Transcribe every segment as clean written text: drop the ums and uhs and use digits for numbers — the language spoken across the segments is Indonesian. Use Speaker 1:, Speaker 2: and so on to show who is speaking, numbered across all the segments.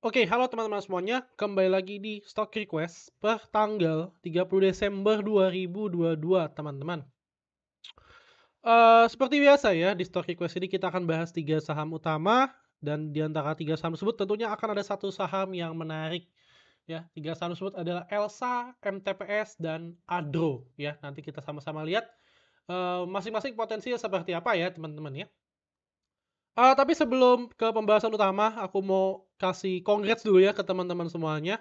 Speaker 1: Oke, halo teman-teman semuanya, kembali lagi di Stock Request per tanggal 30 Desember 2022, teman-teman. Seperti biasa ya, di Stock Request ini kita akan bahas 3 saham utama, dan di antara 3 saham tersebut tentunya akan ada satu saham yang menarik, ya. 3 saham tersebut adalah Elsa, MTPS, dan Adro, ya. Nanti kita sama-sama lihat, masing-masing potensinya seperti apa ya, teman-teman ya. Tapi sebelum ke pembahasan utama, aku mau kasih congrats dulu ya ke teman-teman semuanya.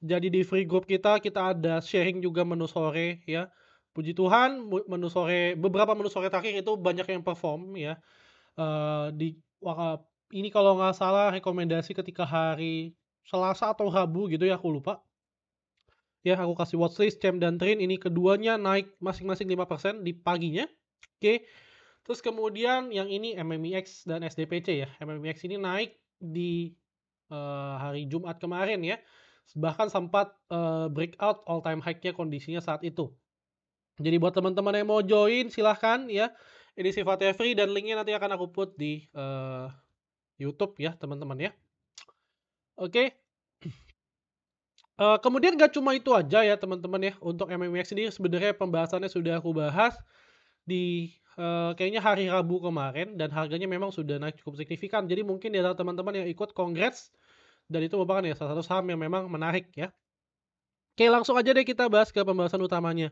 Speaker 1: Jadi di free group kita ada sharing juga menu sore ya. Puji Tuhan menu sore beberapa menu sore terakhir itu banyak yang perform ya, di ini kalau nggak salah rekomendasi ketika hari Selasa atau Rabu gitu ya, aku lupa. Ya aku kasih watchlist, Cem dan Trin, ini keduanya naik masing-masing 5% di paginya, oke. Terus kemudian yang ini MMIX dan SDPC ya. MMIX ini naik di, hari Jumat kemarin ya, bahkan sempat, breakout all time high-nya kondisinya saat itu. Jadi buat teman-teman yang mau join silahkan ya, ini sifatnya free dan linknya nanti akan aku put di, YouTube ya teman-teman ya. Oke, kemudian nggak cuma itu aja ya teman-teman ya, untuk MMIX ini sebenarnya pembahasannya sudah aku bahas di, kayaknya hari Rabu kemarin, dan harganya memang sudah naik cukup signifikan. Jadi mungkin di antara teman-teman yang ikut congrats, dan itu merupakan ya salah satu saham yang memang menarik ya. Oke, langsung aja deh kita bahas ke pembahasan utamanya.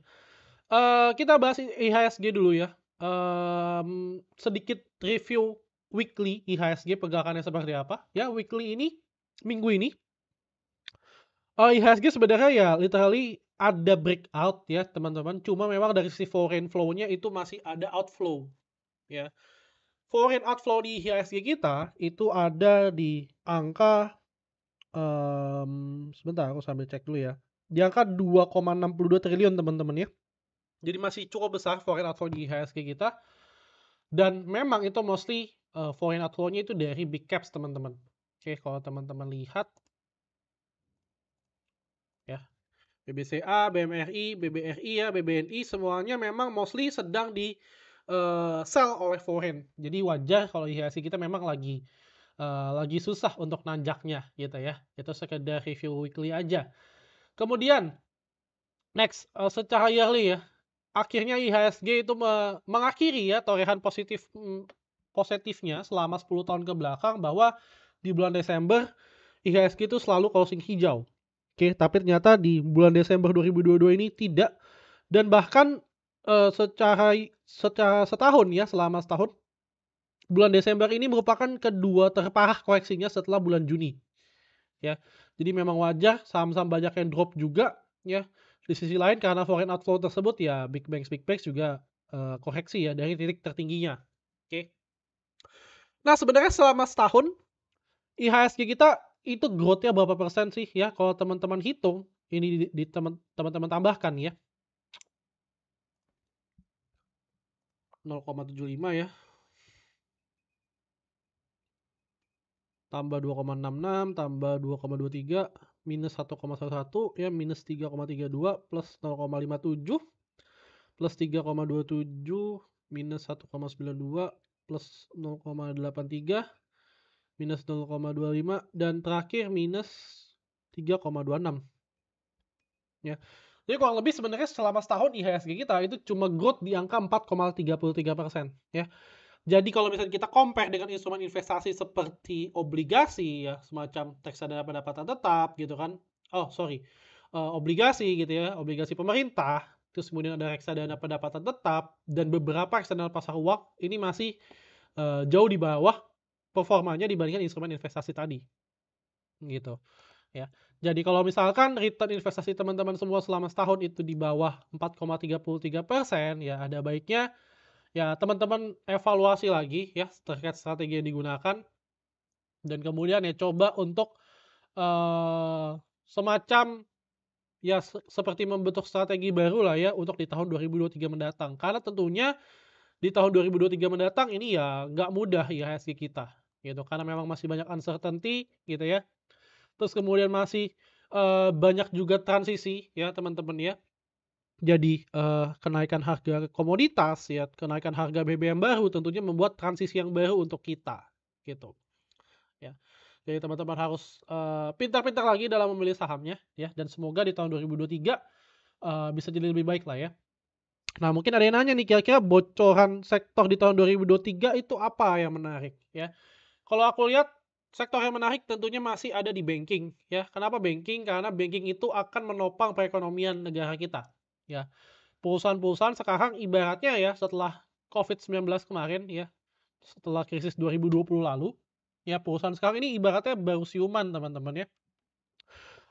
Speaker 1: Kita bahas IHSG dulu ya. Sedikit review weekly IHSG pergerakannya seperti apa. Ya, weekly ini, minggu ini, IHSG sebenarnya ya literally ada breakout ya teman-teman, cuma memang dari sisi foreign flow-nya itu masih ada outflow ya. Foreign outflow di IHSG kita itu ada di angka, sebentar aku sambil cek dulu ya. Di angka 2,62 triliun teman-teman ya. Jadi masih cukup besar foreign outflow di IHSG kita, dan memang itu mostly, foreign outflow-nya itu dari big caps teman-teman. Oke, kalau teman-teman lihat ya, BBCA, BMRI, BBRI ya, BBNI semuanya memang mostly sedang di, sell oleh foreign. Jadi wajar kalau IHSG kita memang lagi susah untuk nanjaknya gitu ya. Itu sekedar review weekly aja. Kemudian next, secara yearly ya, akhirnya IHSG itu mengakhiri ya torehan positifnya selama 10 tahun ke belakang, bahwa di bulan Desember IHSG itu selalu closing hijau. Oke, tapi ternyata di bulan Desember 2022 ini tidak, dan bahkan, secara secara setahun ya, selama setahun, bulan Desember ini merupakan kedua terparah koreksinya setelah bulan Juni. Ya. Jadi memang wajar saham-saham banyak yang drop juga ya. Di sisi lain karena foreign outflow tersebut ya big banks juga, koreksi ya dari titik tertingginya. Oke. Nah sebenarnya selama setahun IHSG kita itu growth-nya berapa persen sih ya, kalau teman-teman hitung ini di teman-teman tambahkan ya, 0,75 ya, tambah 2,66, tambah 2,23, minus 1,11 ya, minus 3,32, plus 0,57, plus 3,27, minus 1,92, plus 0,83, minus 0,25, dan terakhir minus 3,26 ya. Jadi kurang lebih sebenarnya selama setahun IHSG kita itu cuma growth di angka 4,33% ya. Jadi kalau misalnya kita compare dengan instrumen investasi seperti obligasi ya, semacam reksadana pendapatan tetap gitu kan. Oh sorry, obligasi gitu ya, obligasi pemerintah, terus kemudian ada reksadana pendapatan tetap, dan beberapa reksadana pasar uang ini masih, jauh di bawah performanya dibandingkan instrumen investasi tadi, gitu ya. Jadi kalau misalkan return investasi teman-teman semua selama setahun itu di bawah 4,33%, ya ada baiknya ya teman-teman evaluasi lagi ya terkait strategi yang digunakan, dan kemudian ya coba untuk, semacam ya seperti membentuk strategi baru lah ya untuk di tahun 2023 mendatang. Karena tentunya di tahun 2023 mendatang ini ya nggak mudah IHSG kita gitu, karena memang masih banyak uncertainty gitu ya. Terus kemudian masih, banyak juga transisi ya teman-teman ya. Jadi, kenaikan harga komoditas ya, kenaikan harga BBM baru tentunya membuat transisi yang baru untuk kita, gitu, ya. Jadi teman-teman harus, pintar-pintar lagi dalam memilih sahamnya ya, dan semoga di tahun 2023, bisa jadi lebih baik lah ya. Nah, mungkin ada yang nanya nih, kira-kira bocoran sektor di tahun 2023 itu apa yang menarik ya? Kalau aku lihat sektor yang menarik tentunya masih ada di banking ya. Kenapa banking? Karena banking itu akan menopang perekonomian negara kita ya. Perusahaan-perusahaan sekarang ibaratnya ya setelah COVID-19 kemarin ya, setelah krisis 2020 lalu, ya perusahaan sekarang ini ibaratnya baru siuman teman-teman ya.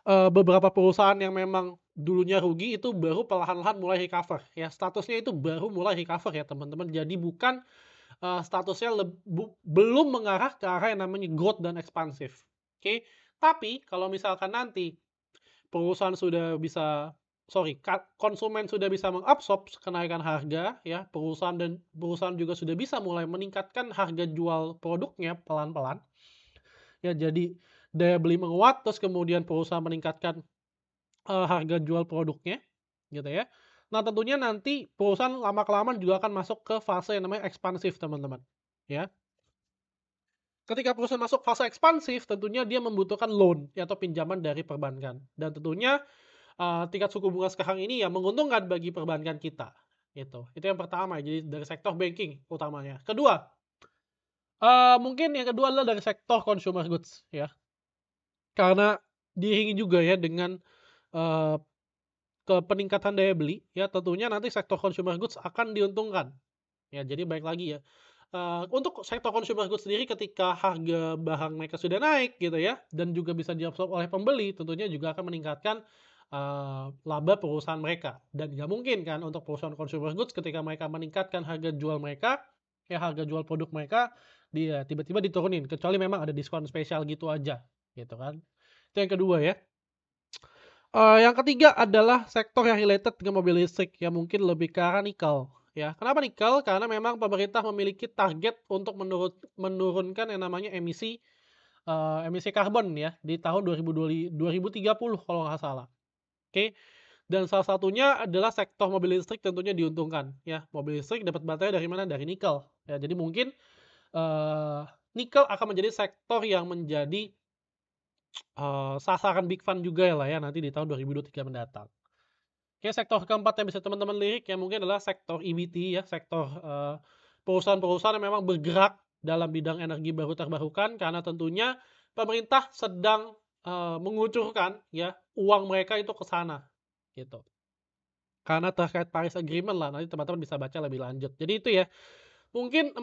Speaker 1: Beberapa perusahaan yang memang dulunya rugi itu baru perlahan-lahan mulai recover ya, statusnya itu baru mulai recover ya teman-teman. Jadi bukan, statusnya belum mengarah ke arah yang namanya growth dan ekspansif, oke. Tapi kalau misalkan nanti perusahaan sudah bisa konsumen sudah bisa mengabsorb kenaikan harga ya, perusahaan juga sudah bisa mulai meningkatkan harga jual produknya pelan-pelan, ya jadi daya beli menguat, terus kemudian perusahaan meningkatkan, harga jual produknya, gitu ya. Nah tentunya nanti perusahaan lama-kelamaan juga akan masuk ke fase yang namanya ekspansif teman-teman, ya. Ketika perusahaan masuk fase ekspansif tentunya dia membutuhkan loan ya, atau pinjaman dari perbankan dan tentunya tingkat suku bunga sekarang ini ya menguntungkan bagi perbankan kita, gitu. Itu yang pertama, jadi dari sektor banking utamanya. Kedua, mungkin yang kedua adalah dari sektor consumer goods ya. Karena diiringi juga ya dengan, eee, peningkatan daya beli ya tentunya nanti sektor consumer goods akan diuntungkan. Ya jadi baik lagi ya, untuk sektor consumer goods sendiri ketika harga barang mereka sudah naik gitu ya, dan juga bisa diabsorb oleh pembeli, tentunya juga akan meningkatkan, laba perusahaan mereka. Dan nggak mungkin kan untuk perusahaan consumer goods ketika mereka meningkatkan harga jual mereka, ya harga jual produk mereka, dia tiba-tiba diturunin, kecuali memang ada diskon spesial gitu aja, gitu kan. Itu yang kedua ya. Yang ketiga adalah sektor yang related dengan mobil listrik, yang mungkin lebih ke arah nikel, ya. Kenapa nikel? Karena memang pemerintah memiliki target untuk menurunkan yang namanya emisi karbon ya, di tahun 2030 kalau nggak salah, oke. Dan salah satunya adalah sektor mobil listrik tentunya diuntungkan, ya. Mobil listrik dapat baterai dari mana? Dari nikel, ya. Jadi mungkin, eee, nikel akan menjadi sektor yang menjadi, sasaran big fund juga lah ya nanti di tahun 2023 mendatang. Oke, sektor keempat yang bisa teman-teman lirik ya mungkin adalah sektor EBT ya, sektor, perusahaan-perusahaan yang memang bergerak dalam bidang energi baru terbarukan karena tentunya pemerintah sedang, mengucurkan ya uang mereka itu ke sana, gitu. Karena terkait Paris Agreement lah, nanti teman-teman bisa baca lebih lanjut. Jadi itu ya, mungkin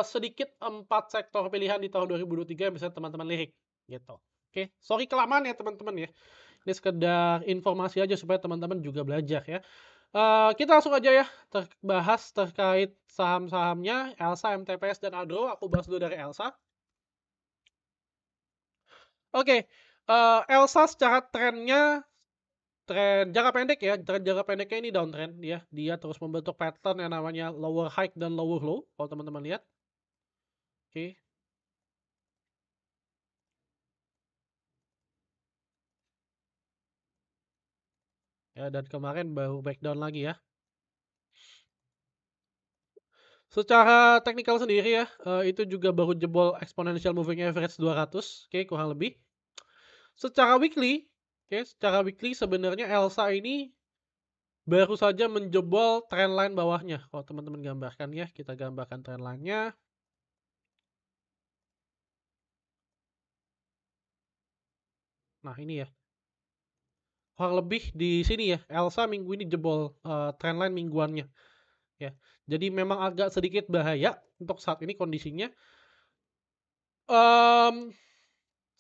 Speaker 1: sedikit 4 sektor pilihan di tahun 2023 yang bisa teman-teman lirik, gitu. Oke, sorry kelamaan ya teman-teman ya. Ini sekedar informasi aja supaya teman-teman juga belajar ya. Kita langsung aja ya bahas terkait saham-sahamnya Elsa, MTPS, dan Adro. Aku bahas dulu dari Elsa. Oke, Elsa secara tren jangka pendek ya, tren jangka pendeknya ini downtrend ya. Dia terus membentuk pattern yang namanya lower high dan lower low kalau teman-teman lihat. Oke, ya dan kemarin baru breakdown lagi ya. Secara teknikal sendiri ya, itu juga baru jebol exponential moving average 200, oke kurang lebih. Secara weekly, oke, secara weekly sebenarnya Elsa ini baru saja menjebol trendline bawahnya. Kalau teman-teman gambarkan ya, kita gambarkan trendline-nya. Nah, ini ya. Kurang lebih di sini ya, Elsa minggu ini jebol trendline mingguannya ya. Jadi memang agak sedikit bahaya untuk saat ini kondisinya. Mmm,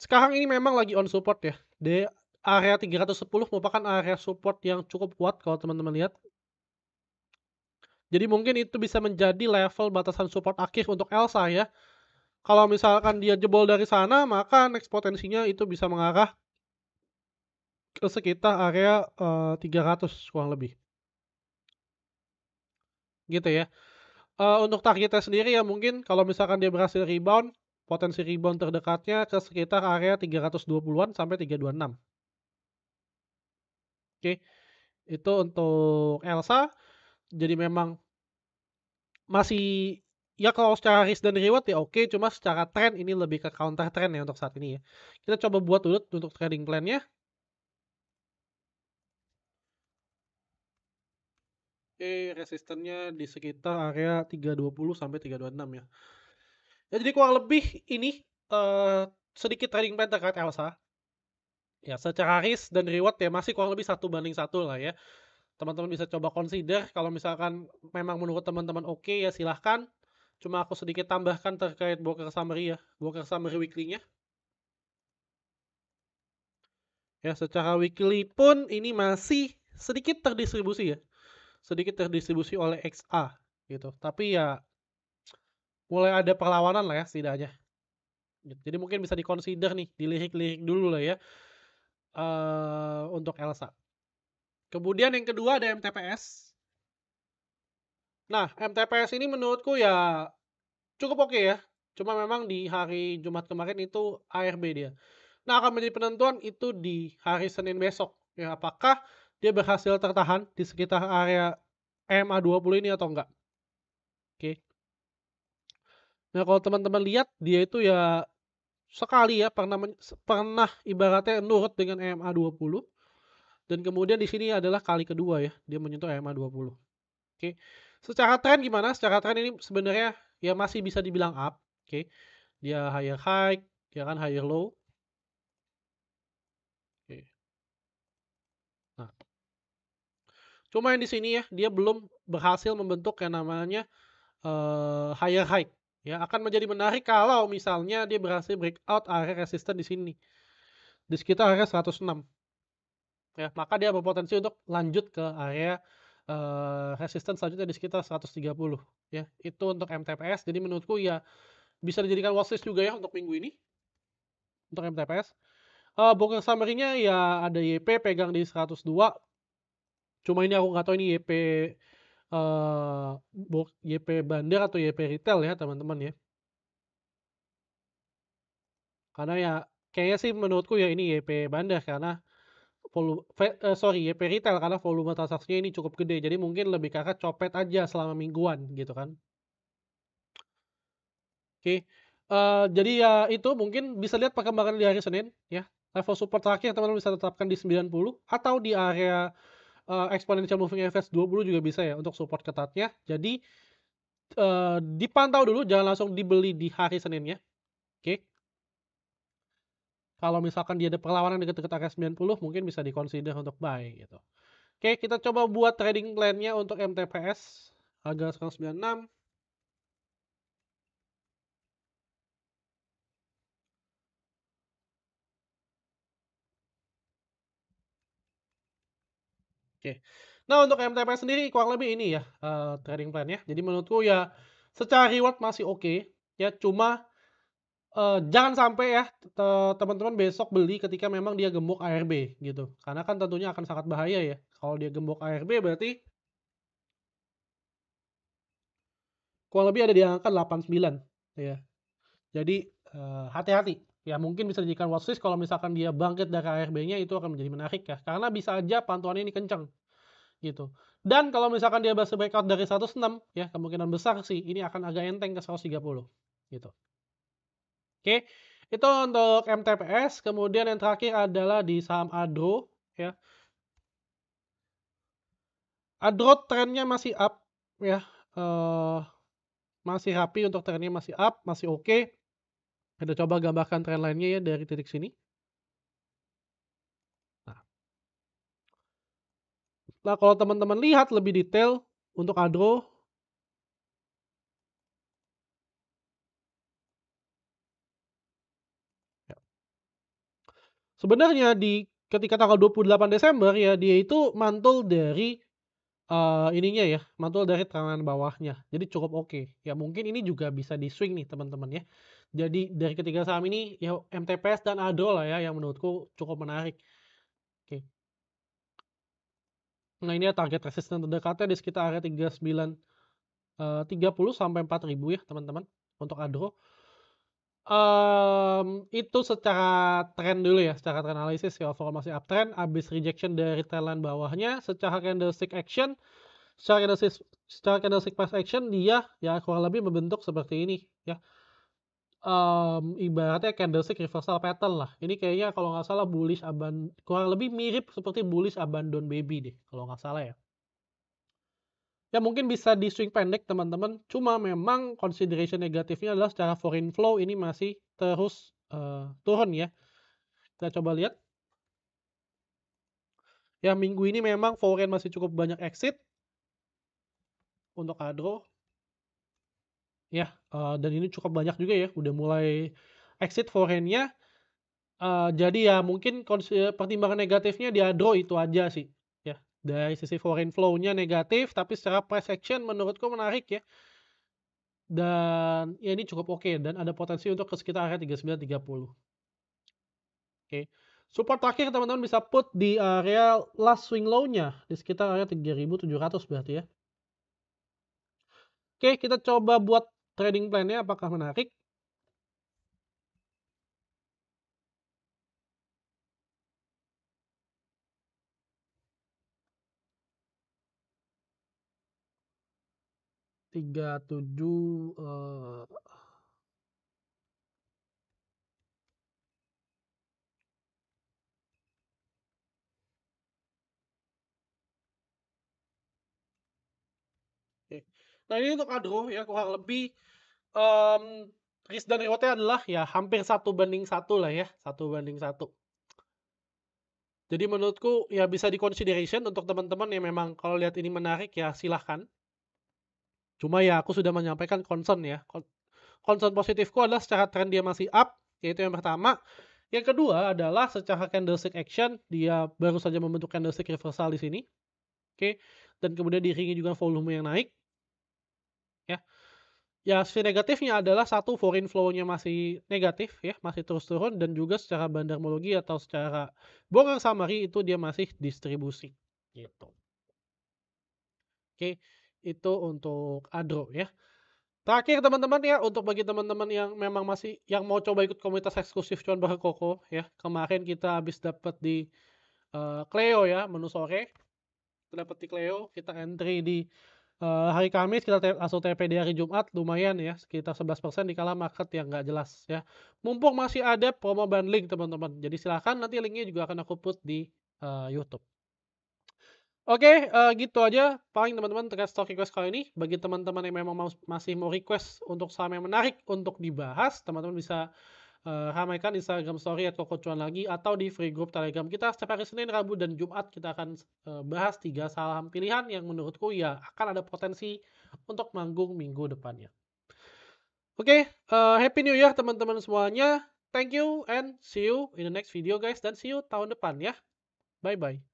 Speaker 1: Sekarang ini memang lagi on support ya. Di area 310 merupakan area support yang cukup kuat kalau teman-teman lihat. Jadi mungkin itu bisa menjadi level batasan support akhir untuk Elsa ya. Kalau misalkan dia jebol dari sana, maka next potensinya itu bisa mengarah ke sekitar area, 300 kurang lebih, gitu ya. Untuk targetnya sendiri ya mungkin kalau misalkan dia berhasil rebound, potensi rebound terdekatnya ke sekitar area 320-an sampai 326, oke. Itu untuk Elsa, jadi memang masih ya kalau secara risk dan reward ya oke, cuma secara trend ini lebih ke counter trend ya untuk saat ini ya. Kita coba buat dulu untuk trading plan-nya. Oke, resistennya di sekitar area 320 sampai 326 ya. Ya jadi kurang lebih ini sedikit trading plan terkait Elsa. Ya secara risk dan reward ya masih kurang lebih 1:1 lah ya. Teman-teman bisa coba consider kalau misalkan memang menurut teman-teman oke ya silahkan. Cuma aku sedikit tambahkan terkait broker summary ya, broker summary weekly-nya. Ya secara weekly pun ini masih sedikit terdistribusi ya. Sedikit terdistribusi oleh XA gitu. Tapi ya mulai ada perlawanan lah ya setidaknya. Jadi mungkin bisa dikonsider nih, dilirik-lirik dulu lah ya untuk Elsa. Kemudian yang kedua ada MTPS. Nah, MTPS ini menurutku ya cukup oke ya. Cuma memang di hari Jumat kemarin itu ARB dia. Nah, akan menjadi penentuan itu di hari Senin besok. Ya, apakah dia berhasil tertahan di sekitar area EMA 20 ini atau enggak. Oke. Nah, kalau teman-teman lihat dia itu ya sekali ya pernah ibaratnya nurut dengan EMA 20 dan kemudian di sini adalah kali kedua ya dia menyentuh EMA 20. Oke. Secara tren gimana? Secara tren ini sebenarnya ya masih bisa dibilang up, oke. Dia higher high, ya kan higher low. Oke. Nah, cuma yang di sini ya dia belum berhasil membentuk yang namanya higher high. Ya, akan menjadi menarik kalau misalnya dia berhasil breakout area resisten di sini. Di sekitar area 106. Ya, maka dia berpotensi untuk lanjut ke area resisten selanjutnya di sekitar 130 ya. Itu untuk MTPS. Jadi menurutku ya bisa dijadikan watchlist juga ya untuk minggu ini untuk MTPS. Broker summary-nya ya ada YP pegang di 102. Cuma ini aku nggak tahu ini YP bandar atau YP retail ya teman-teman ya. Karena ya kayaknya sih menurutku ya ini YP bandar karena YP retail karena volume transaksinya ini cukup gede. Jadi mungkin lebih ke arah copet aja selama mingguan gitu kan. Oke. Jadi ya itu mungkin bisa lihat perkembangan di hari Senin ya. Level support terakhir teman-teman bisa tetapkan di 90 atau di area exponential moving average 20 juga bisa ya untuk support ketatnya. Jadi dipantau dulu jangan langsung dibeli di hari Seninnya. Oke. Kalau misalkan dia ada perlawanan dekat-dekat area 90 mungkin bisa dikonsider untuk buy gitu. Oke, kita coba buat trading plan-nya untuk MTPS harga 196. Oke. Nah, untuk MTPS sendiri kurang lebih ini ya trading plan-nya. Jadi menurutku ya secara reward masih oke ya, cuma jangan sampai ya teman-teman besok beli ketika memang dia gembok ARB gitu. Karena kan tentunya akan sangat bahaya ya. Kalau dia gembok ARB berarti kurang lebih ada di angka 89 ya. Jadi hati-hati. Ya mungkin bisa dijadikan watchlist kalau misalkan dia bangkit dari ARB-nya itu akan menjadi menarik ya. Karena bisa aja pantuannya ini kencang gitu. Dan kalau misalkan dia berhasil breakout dari 106 ya kemungkinan besar sih ini akan agak enteng ke 130 gitu. Oke, itu untuk MTPS. Kemudian yang terakhir adalah di saham Adro ya. Adro trennya masih up ya. Masih rapi untuk trennya masih up, masih oke. Kita coba gambarkan tren lainnya ya dari titik sini. Nah, kalau teman-teman lihat lebih detail untuk Adro, ya. Sebenarnya ketika tanggal 28 Desember ya dia itu mantul dari ininya ya, mantul dari trendline bawahnya. Jadi cukup oke. Ya mungkin ini juga bisa di-swing nih teman-teman ya. Jadi dari ketiga saham ini ya MTPS dan Adro lah ya yang menurutku cukup menarik. Oke. Nah ini ya target resisten terdekatnya di sekitar area 30 sampai 4.000 ya teman-teman untuk Adro. Itu secara tren dulu ya, secara tren analisis ya overall masih uptrend, habis rejection dari trendline bawahnya, secara candlestick action secara candlestick price action dia ya kurang lebih membentuk seperti ini ya. Ibaratnya candlestick reversal pattern lah. Ini kayaknya kalau nggak salah bullish kurang lebih mirip seperti bullish abandon baby deh kalau nggak salah ya. Ya mungkin bisa di swing pendek teman-teman, cuma memang consideration negatifnya adalah secara foreign flow ini masih terus turun ya. Kita coba lihat. Ya minggu ini memang foreign masih cukup banyak exit untuk Adro. Ya, dan ini cukup banyak juga ya, udah mulai exit foreign-nya. Jadi ya mungkin pertimbangan negatifnya di Adro itu aja sih ya. Dari sisi foreign flow-nya negatif, tapi secara price action menurutku menarik ya. Dan ya ini cukup oke dan ada potensi untuk ke sekitar area 39.30. Oke. Support terakhir teman-teman bisa put di area last swing low-nya di sekitar area 3.700 berarti ya. Oke, kita coba buat trading plan-nya apakah menarik. Tiga tujuh Oke. Nah ini untuk Adro ya kurang lebih risk dan reward-nya adalah ya hampir 1:1 lah ya, 1:1. Jadi menurutku ya bisa di-consideration untuk teman-teman yang memang kalau lihat ini menarik ya silahkan. Cuma ya aku sudah menyampaikan concern ya. Concern positifku adalah secara trend dia masih up, yaitu yang pertama. Yang kedua adalah secara candlestick action dia baru saja membentuk candlestick reversal di sini. Oke. Dan kemudian diiringi juga volume yang naik. Ya. Ya, sisi negatifnya adalah satu foreign flow-nya masih negatif ya, masih terus turun dan juga secara bandarmologi atau secara Bollinger Summary itu dia masih distribusi gitu. Oke, itu untuk Adro ya. Terakhir teman-teman ya, untuk bagi teman-teman yang memang masih yang mau coba ikut komunitas eksklusif Cuan Bareng Koko ya. Kemarin kita habis dapat di Cleo ya, menu sore. Kita dapat di Cleo, kita entry di hari Kamis, kita langsung TP di hari Jumat, lumayan ya, sekitar 11% di kala market yang nggak jelas ya. Mumpung masih ada promo bundling teman-teman, jadi silahkan nanti linknya juga akan aku put di YouTube. Oke, gitu aja paling teman-teman terkait stock request kali ini. Bagi teman-teman yang memang masih mau request untuk saham yang menarik untuk dibahas, teman-teman bisa ramaikan Instagram story @kokocuan lagi atau di free group Telegram kita setiap hari Senin, Rabu, dan Jumat kita akan bahas 3 saham pilihan yang menurutku ya akan ada potensi untuk manggung minggu depannya. Oke, Happy New Year teman-teman semuanya. Thank you and see you in the next video guys dan see you tahun depan ya. Bye-bye.